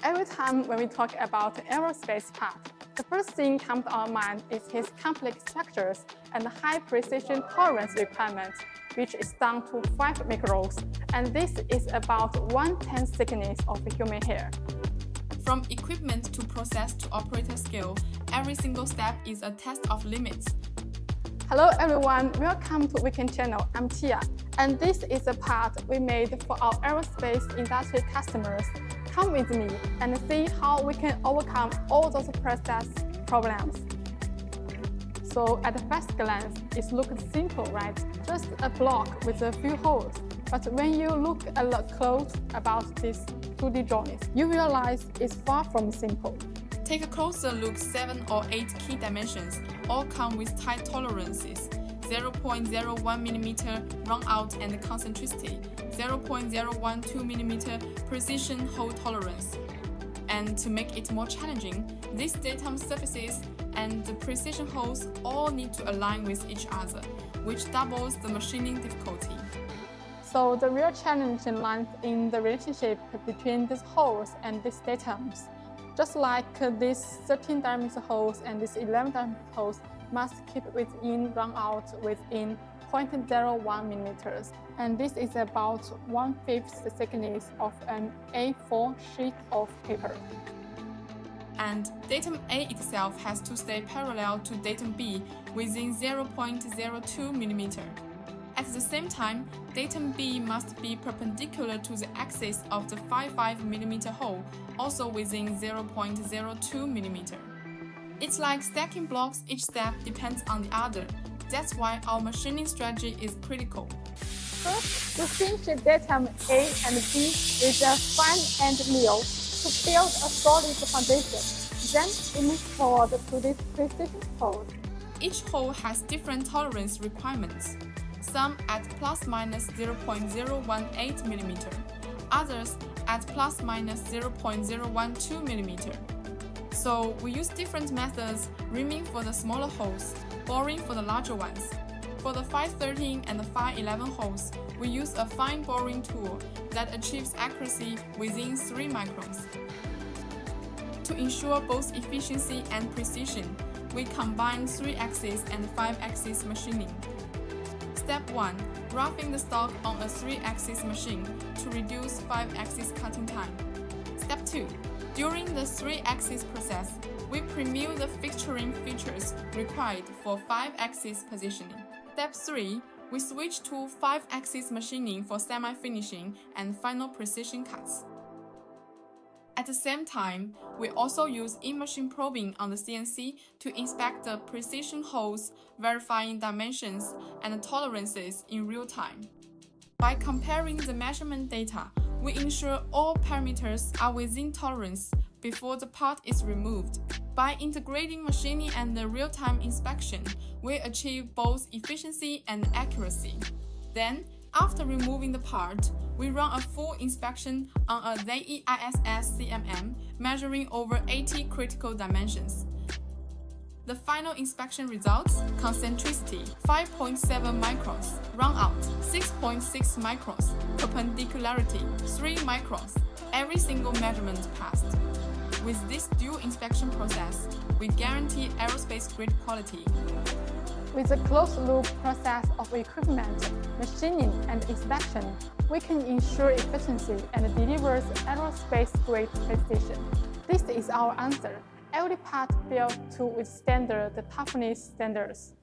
Every time when we talk about aerospace part, the first thing comes to our mind is his complex structures and high precision tolerance requirements, which is down to 5 microns, and this is about 1/10 thickness of a human hair. From equipment to process to operator scale, every single step is a test of limits. Hello everyone, welcome to WayKen channel. I'm Tia, and this is a part we made for our aerospace industry customers. Come with me and see how we can overcome all those process problems. So at first glance, it looks simple, right? Just a block with a few holes. But when you look a lot close about these 2D drawings, you realize it's far from simple. Take a closer look. 7 or 8 key dimensions all come with tight tolerances. 0.01 mm run out and concentricity, 0.012 mm precision hole tolerance. And to make it more challenging, these datum surfaces and the precision holes all need to align with each other, which doubles the machining difficulty. So the real challenge lies in the relationship between these holes and these datums. Just like these 13 diameter holes and these 11 diameter holes must keep within run out within 0.01 millimeters. And this is about 1/5 the thickness of an A4 sheet of paper. And datum A itself has to stay parallel to datum B within 0.02 millimeter. At the same time, datum B must be perpendicular to the axis of the 55 mm hole, also within 0.02 mm. It's like stacking blocks, each step depends on the other. That's why our machining strategy is critical. First, we finish datum A and B with a fine end mill to build a solid foundation. Then we move forward to this precision hole. Each hole has different tolerance requirements. Some at ±0.018 mm, others at ±0.012 mm. So we use different methods, reaming for the smaller holes, boring for the larger ones. For the 513 and the 511 holes, we use a fine boring tool that achieves accuracy within 3 microns. To ensure both efficiency and precision, we combine 3-axis and 5-axis machining. Step 1. Roughing the stock on a 3-axis machine to reduce 5-axis cutting time. Step 2. During the 3-axis process, we premill the fixturing features required for 5-axis positioning. Step 3. We switch to 5-axis machining for semi-finishing and final precision cuts. At the same time, we also use in-machine probing on the CNC to inspect the precision holes, verifying dimensions and tolerances in real time. By comparing the measurement data, we ensure all parameters are within tolerance before the part is removed. By integrating machining and the real-time inspection, we achieve both efficiency and accuracy. Then, after removing the part, we run a full inspection on a ZEISS CMM, measuring over 80 critical dimensions. The final inspection results: concentricity 5.7 microns, run out 6.6 microns, perpendicularity 3 microns. Every single measurement passed. With this dual inspection process, we guarantee aerospace-grade quality. With a closed-loop process of equipment, machining, and inspection, we can ensure efficiency and delivers aerospace-grade precision. This is our answer. Every part built to withstand the toughness standards.